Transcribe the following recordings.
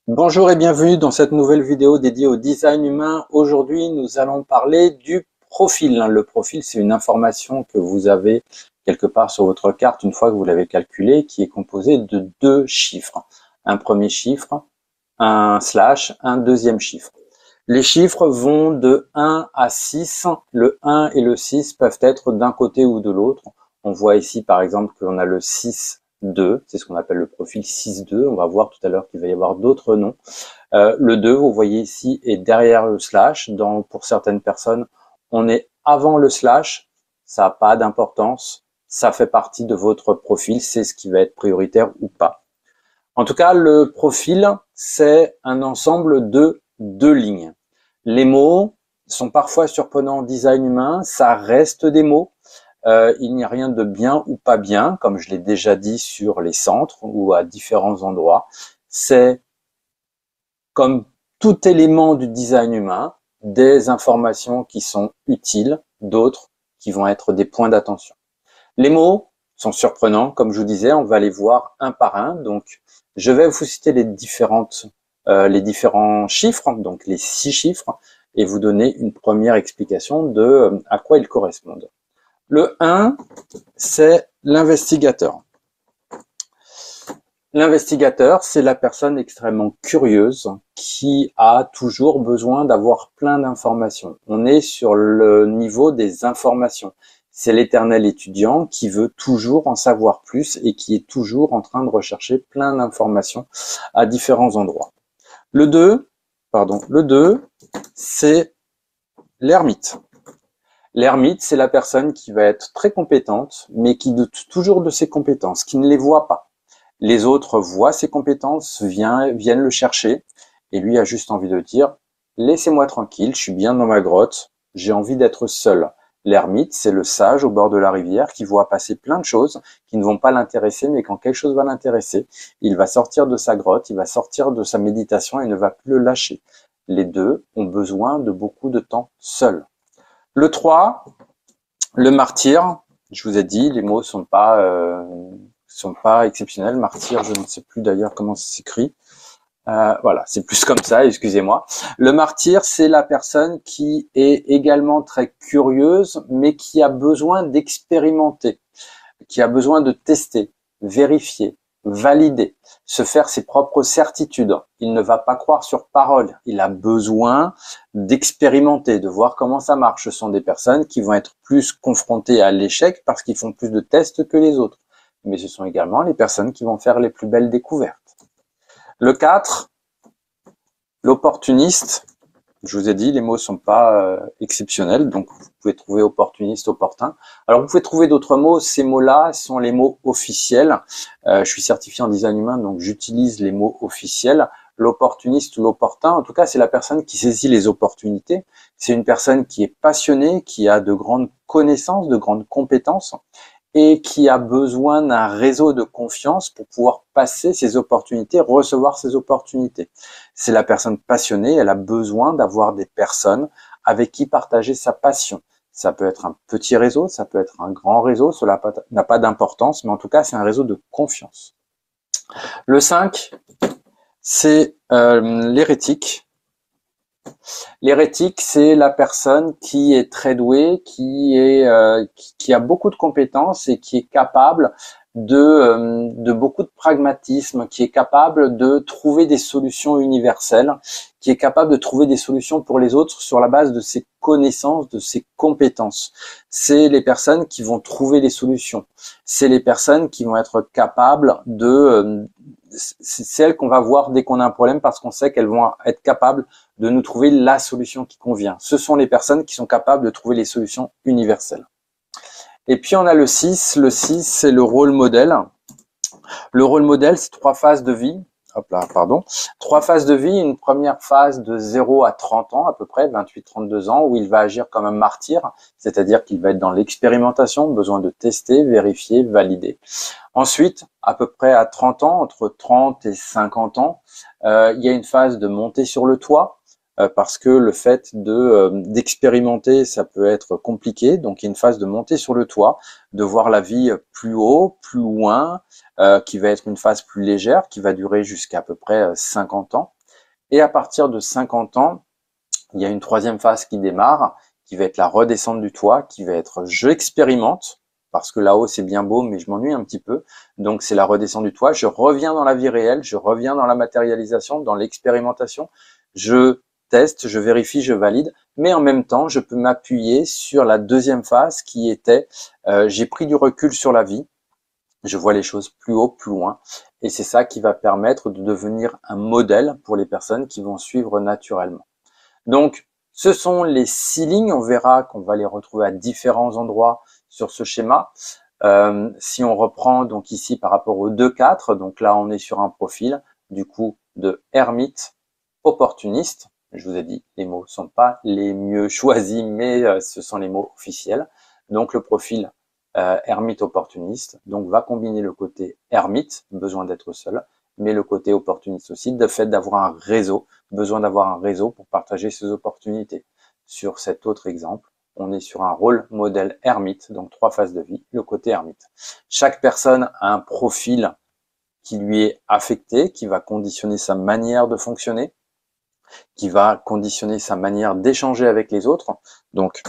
Bonjour et bienvenue dans cette nouvelle vidéo dédiée au design humain. Aujourd'hui, nous allons parler du profil. Le profil, c'est une information que vous avez quelque part sur votre carte une fois que vous l'avez calculée, qui est composée de deux chiffres. Un premier chiffre, un slash, un deuxième chiffre. Les chiffres vont de 1 à 6. Le 1 et le 6 peuvent être d'un côté ou de l'autre. On voit ici, par exemple, qu'on a le 6-2. C'est ce qu'on appelle le profil 6-2. On va voir tout à l'heure qu'il va y avoir d'autres noms. Le 2, vous voyez ici, est derrière le slash. Pour certaines personnes, on est avant le slash. Ça n'a pas d'importance. Ça fait partie de votre profil. C'est ce qui va être prioritaire ou pas. En tout cas, le profil, c'est un ensemble de deux lignes. Les mots sont parfois surprenants en design humain, ça reste des mots. Il n'y a rien de bien ou pas bien, comme je l'ai déjà dit sur les centres ou à différents endroits. C'est comme tout élément du design humain, des informations qui sont utiles, d'autres qui vont être des points d'attention. Les mots sont surprenants, comme je vous disais, on va les voir un par un. Donc, je vais vous citer les différents chiffres, donc les 6 chiffres, et vous donner une première explication de à quoi ils correspondent. Le 1, c'est l'investigateur. L'investigateur, c'est la personne extrêmement curieuse qui a toujours besoin d'avoir plein d'informations. On est sur le niveau des informations. C'est l'éternel étudiant qui veut toujours en savoir plus et qui est toujours en train de rechercher plein d'informations à différents endroits. Le 2, c'est l'ermite. L'ermite, c'est la personne qui va être très compétente, mais qui doute toujours de ses compétences, qui ne les voit pas. Les autres voient ses compétences, viennent le chercher, et lui a juste envie de dire « Laissez-moi tranquille, je suis bien dans ma grotte, j'ai envie d'être seul ». L'ermite, c'est le sage au bord de la rivière qui voit passer plein de choses qui ne vont pas l'intéresser, mais quand quelque chose va l'intéresser, il va sortir de sa grotte, il va sortir de sa méditation et ne va plus le lâcher. Les deux ont besoin de beaucoup de temps seuls. Le 3, le martyr, je vous ai dit, les mots sont pas exceptionnels. Martyr, je ne sais plus d'ailleurs comment ça s'écrit. Voilà, c'est plus comme ça, excusez-moi. Le martyr, c'est la personne qui est également très curieuse, mais qui a besoin d'expérimenter, qui a besoin de tester, vérifier, valider, se faire ses propres certitudes. Il ne va pas croire sur parole. Il a besoin d'expérimenter, de voir comment ça marche. Ce sont des personnes qui vont être plus confrontées à l'échec parce qu'ils font plus de tests que les autres. Mais ce sont également les personnes qui vont faire les plus belles découvertes. Le 4, l'opportuniste. Je vous ai dit, les mots sont pas exceptionnels, donc vous pouvez trouver opportuniste, opportun. Alors vous pouvez trouver d'autres mots. Ces mots-là sont les mots officiels. Je suis certifié en design humain, donc j'utilise les mots officiels. L'opportuniste ou l'opportun, en tout cas, c'est la personne qui saisit les opportunités. C'est une personne qui est passionnée, qui a de grandes connaissances, de grandes compétences, et qui a besoin d'un réseau de confiance pour pouvoir passer ces opportunités, recevoir ces opportunités. C'est la personne passionnée, elle a besoin d'avoir des personnes avec qui partager sa passion. Ça peut être un petit réseau, ça peut être un grand réseau, cela n'a pas d'importance, mais en tout cas, c'est un réseau de confiance. Le 5, c'est l'hérétique. L'hérétique, c'est la personne qui est très douée, qui a beaucoup de compétences et qui est capable de beaucoup de pragmatisme, qui est capable de trouver des solutions universelles, qui est capable de trouver des solutions pour les autres sur la base de ses connaissances, de ses compétences. C'est les personnes qui vont trouver les solutions. C'est les personnes qui vont être capables c'est celles qu'on va voir dès qu'on a un problème parce qu'on sait qu'elles vont être capables de nous trouver la solution qui convient. Ce sont les personnes qui sont capables de trouver les solutions universelles. Et puis on a le 6. Le 6, c'est le rôle modèle. Le rôle modèle, c'est 3 phases de vie. Hop là, pardon. 3 phases de vie. Une première phase de 0 à 30 ans, à peu près, 28-32 ans, où il va agir comme un martyr, c'est-à-dire qu'il va être dans l'expérimentation, besoin de tester, vérifier, valider. Ensuite, à peu près à 30 ans, entre 30 et 50 ans, il y a une phase de montée sur le toit, parce que le fait d'expérimenter, ça peut être compliqué. Donc il y a une phase de monter sur le toit, de voir la vie plus haut, plus loin, qui va être une phase plus légère, qui va durer jusqu'à peu près 50 ans. Et à partir de 50 ans, il y a une troisième phase qui démarre, qui va être la redescente du toit, qui va être je expérimente, parce que là-haut c'est bien beau, mais je m'ennuie un petit peu. Donc c'est la redescente du toit, je reviens dans la vie réelle, je reviens dans la matérialisation, dans l'expérimentation, je teste, je vérifie, je valide, mais en même temps je peux m'appuyer sur la deuxième phase qui était j'ai pris du recul sur la vie, je vois les choses plus haut, plus loin, et c'est ça qui va permettre de devenir un modèle pour les personnes qui vont suivre naturellement. Donc, ce sont les 6 lignes. On verra qu'on va les retrouver à différents endroits sur ce schéma. Si on reprend donc ici par rapport au 2-4, donc là on est sur un profil du coup de ermite opportuniste. Je vous ai dit, les mots sont pas les mieux choisis, mais ce sont les mots officiels. Donc le profil ermite opportuniste, donc va combiner le côté ermite, besoin d'être seul, mais le côté opportuniste aussi, le fait d'avoir un réseau, besoin d'avoir un réseau pour partager ses opportunités. Sur cet autre exemple, on est sur un rôle modèle ermite, donc 3 phases de vie, le côté ermite. Chaque personne a un profil qui lui est affecté, qui va conditionner sa manière de fonctionner, qui va conditionner sa manière d'échanger avec les autres. Donc,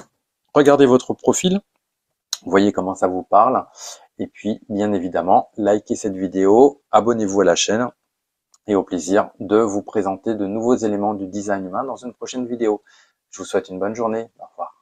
regardez votre profil, voyez comment ça vous parle, et puis, bien évidemment, likez cette vidéo, abonnez-vous à la chaîne, et au plaisir de vous présenter de nouveaux éléments du design humain dans une prochaine vidéo. Je vous souhaite une bonne journée. Au revoir.